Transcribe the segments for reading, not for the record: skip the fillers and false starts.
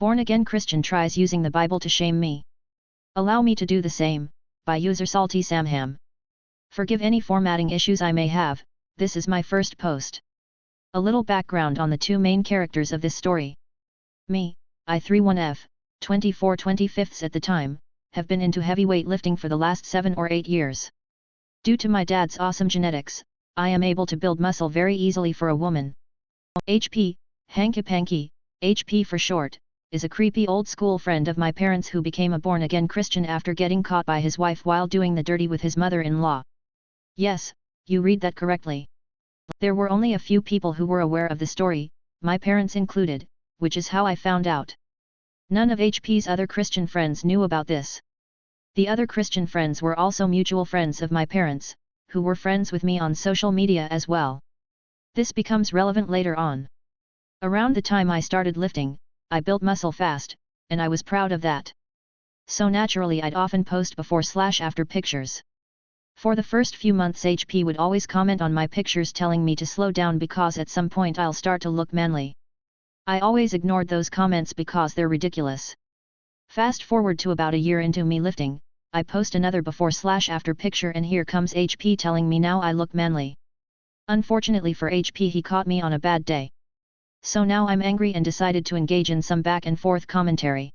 Born-again Christian tries using the Bible to shame me. Allow me to do the same, by user Salty Samham. Forgive any formatting issues I may have, this is my first post. A little background on the two main characters of this story. Me, I31F, 24/25 at the time, have been into heavyweight lifting for the last 7 or 8 years. Due to my dad's awesome genetics, I am able to build muscle very easily for a woman. HP, Hanky Panky, HP for short, is a creepy old school friend of my parents who became a born-again Christian after getting caught by his wife while doing the dirty with his mother-in-law. Yes, you read that correctly. There were only a few people who were aware of the story, my parents included, which is how I found out. None of HP's other Christian friends knew about this. The other Christian friends were also mutual friends of my parents, who were friends with me on social media as well. This becomes relevant later on. Around the time I started lifting, I built muscle fast, and I was proud of that. So naturally I'd often post before/after pictures. For the first few months HP would always comment on my pictures telling me to slow down because at some point I'll start to look manly. I always ignored those comments because they're ridiculous. Fast forward to about a year into me lifting, I post another before/after picture and here comes HP telling me now I look manly. Unfortunately for HP he caught me on a bad day. So now I'm angry and decided to engage in some back and forth commentary.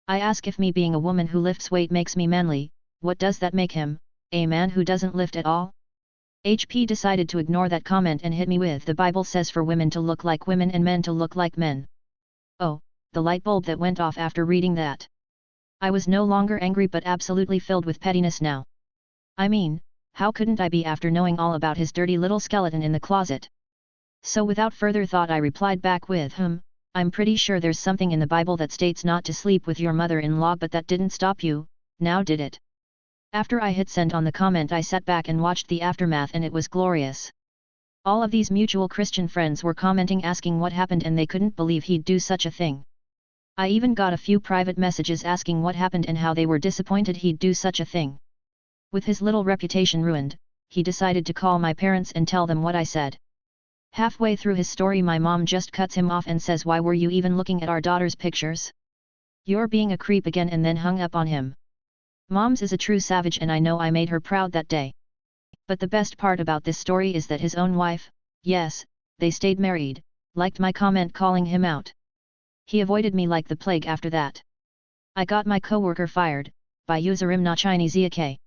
I ask if me being a woman who lifts weight makes me manly, what does that make him, a man who doesn't lift at all? HP decided to ignore that comment and hit me with the Bible says for women to look like women and men to look like men. Oh, the light bulb that went off after reading that. I was no longer angry but absolutely filled with pettiness now. I mean, how couldn't I be after knowing all about his dirty little skeleton in the closet? So without further thought I replied back with I'm pretty sure there's something in the Bible that states not to sleep with your mother-in-law but that didn't stop you, now did it? After I hit send on the comment I sat back and watched the aftermath and it was glorious. All of these mutual Christian friends were commenting asking what happened and they couldn't believe he'd do such a thing. I even got a few private messages asking what happened and how they were disappointed he'd do such a thing. With his little reputation ruined, he decided to call my parents and tell them what I said. Halfway through his story my mom just cuts him off and says why were you even looking at our daughter's pictures? You're being a creep again and then hung up on him. Mom's is a true savage and I know I made her proud that day. But the best part about this story is that his own wife, yes, they stayed married, liked my comment calling him out. He avoided me like the plague after that. I got my coworker fired, by user Imna Chinese Ek.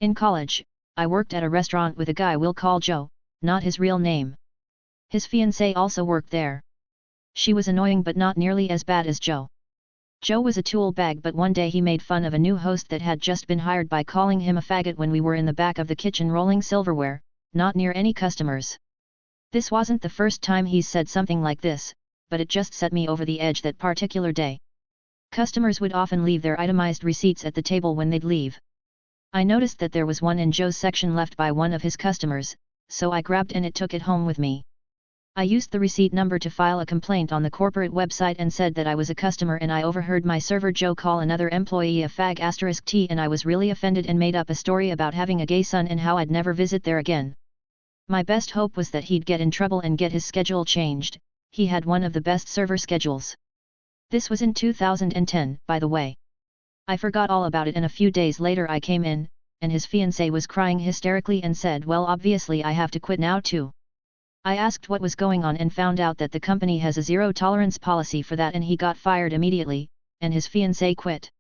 In college, I worked at a restaurant with a guy we'll call Joe, not his real name. His fiancée also worked there. She was annoying but not nearly as bad as Joe. Joe was a tool bag but one day he made fun of a new host that had just been hired by calling him a faggot when we were in the back of the kitchen rolling silverware, not near any customers. This wasn't the first time he's said something like this, but it just set me over the edge that particular day. Customers would often leave their itemized receipts at the table when they'd leave. I noticed that there was one in Joe's section left by one of his customers, so I grabbed and it took it home with me. I used the receipt number to file a complaint on the corporate website and said that I was a customer and I overheard my server Joe call another employee a fag *T and I was really offended and made up a story about having a gay son and how I'd never visit there again. My best hope was that he'd get in trouble and get his schedule changed, he had one of the best server schedules. This was in 2010, by the way. I forgot all about it and a few days later I came in, and his fiancée was crying hysterically and said well obviously I have to quit now too. I asked what was going on and found out that the company has a zero-tolerance policy for that and he got fired immediately, and his fiancée quit.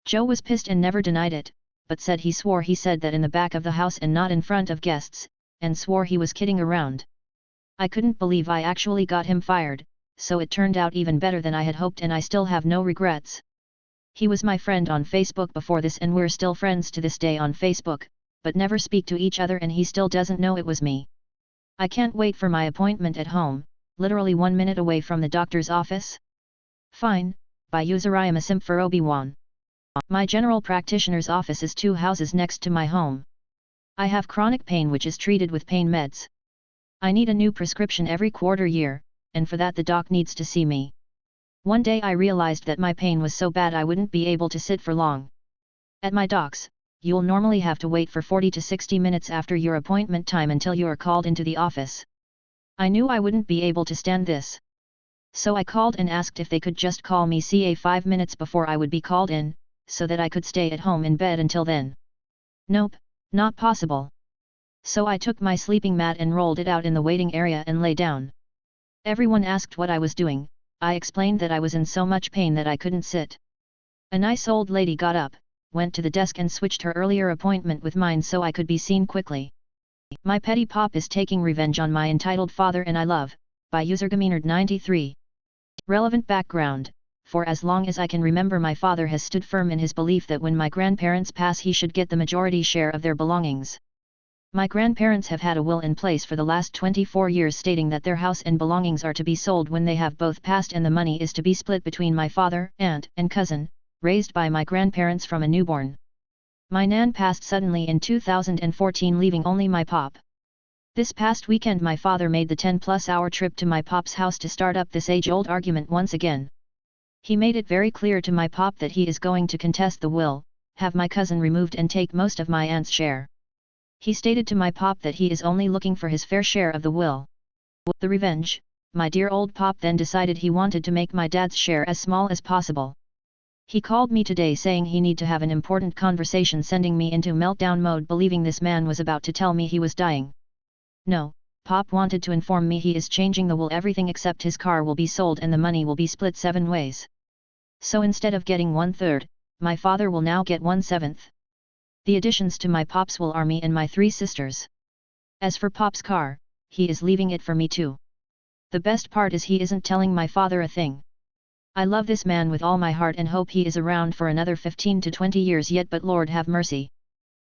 Joe was pissed and never denied it, but said he swore he said that in the back of the house and not in front of guests, and swore he was kidding around. I couldn't believe I actually got him fired, so it turned out even better than I had hoped and I still have no regrets. He was my friend on Facebook before this and we're still friends to this day on Facebook, but never speak to each other and he still doesn't know it was me. I can't wait for my appointment at home, literally 1 minute away from the doctor's office. Fine, by user I am a simp for Obi-Wan. My general practitioner's office is 2 houses next to my home. I have chronic pain which is treated with pain meds. I need a new prescription every quarter year, and for that the doc needs to see me. One day I realized that my pain was so bad I wouldn't be able to sit for long. At my doc's, you'll normally have to wait for 40 to 60 minutes after your appointment time until you are called into the office. I knew I wouldn't be able to stand this. So I called and asked if they could just call me ca 5 minutes before I would be called in, so that I could stay at home in bed until then. Nope, not possible. So I took my sleeping mat and rolled it out in the waiting area and lay down. Everyone asked what I was doing. I explained that I was in so much pain that I couldn't sit. A nice old lady got up, went to the desk and switched her earlier appointment with mine so I could be seen quickly. My petty pop is taking revenge on my entitled father and I love, by user Gaminerd93. Relevant background: for as long as I can remember, my father has stood firm in his belief that when my grandparents pass he should get the majority share of their belongings. My grandparents have had a will in place for the last 24 years stating that their house and belongings are to be sold when they have both passed, and the money is to be split between my father, aunt, and cousin, raised by my grandparents from a newborn. My nan passed suddenly in 2014, leaving only my pop. This past weekend my father made the 10+ hour trip to my pop's house to start up this age-old argument once again. He made it very clear to my pop that he is going to contest the will, have my cousin removed and take most of my aunt's share. He stated to my pop that he is only looking for his fair share of the will. The revenge: my dear old pop then decided he wanted to make my dad's share as small as possible. He called me today saying he need to have an important conversation, sending me into meltdown mode, believing this man was about to tell me he was dying. No, Pop wanted to inform me he is changing the will. Everything except his car will be sold and the money will be split 7 ways. So instead of getting 1/3, my father will now get 1/7. The additions to my Pop's will are me and my 3 sisters. As for Pop's car, he is leaving it for me too. The best part is he isn't telling my father a thing. I love this man with all my heart and hope he is around for another 15 to 20 years yet, but Lord have mercy.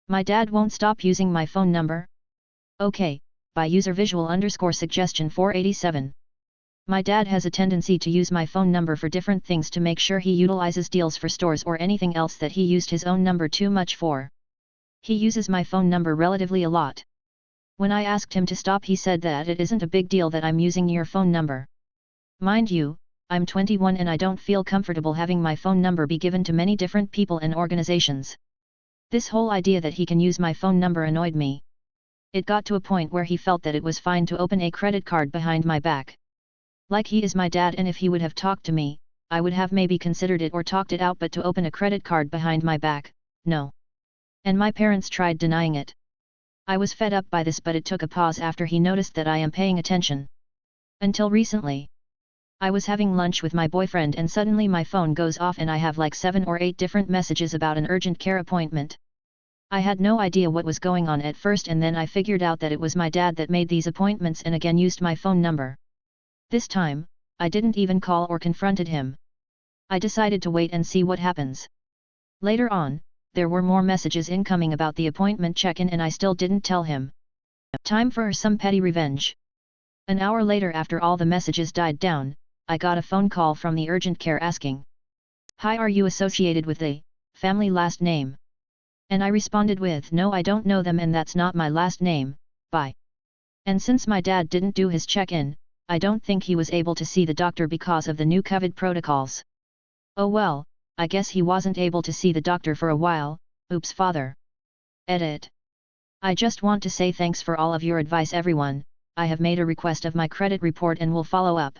My dad won't stop using my phone number? Okay, by user visual_suggestion 487. My dad has a tendency to use my phone number for different things to make sure he utilizes deals for stores or anything else that he used his own number too much for. He uses my phone number relatively a lot. When I asked him to stop, he said that it isn't a big deal that I'm using your phone number. Mind you, I'm 21 and I don't feel comfortable having my phone number be given to many different people and organizations. This whole idea that he can use my phone number annoyed me. It got to a point where he felt that it was fine to open a credit card behind my back. Like he is my dad, and if he would have talked to me, I would have maybe considered it or talked it out, but to open a credit card behind my back, no. And my parents tried denying it. I was fed up by this, but it took a pause after he noticed that I am paying attention. Until recently. I was having lunch with my boyfriend and suddenly my phone goes off and I have like 7 or 8 different messages about an urgent care appointment. I had no idea what was going on at first, and then I figured out that it was my dad that made these appointments and again used my phone number. This time, I didn't even call or confronted him. I decided to wait and see what happens. Later on, there were more messages incoming about the appointment check-in and I still didn't tell him. Time for some petty revenge. An hour later, after all the messages died down, I got a phone call from the urgent care asking, "Hi, are you associated with the family last name?" And I responded with, "No, I don't know them and that's not my last name, bye." And since my dad didn't do his check-in, I don't think he was able to see the doctor because of the new COVID protocols. Oh well, I guess he wasn't able to see the doctor for a while. Oops, father. Edit. I just want to say thanks for all of your advice, everyone. I have made a request of my credit report and will follow up.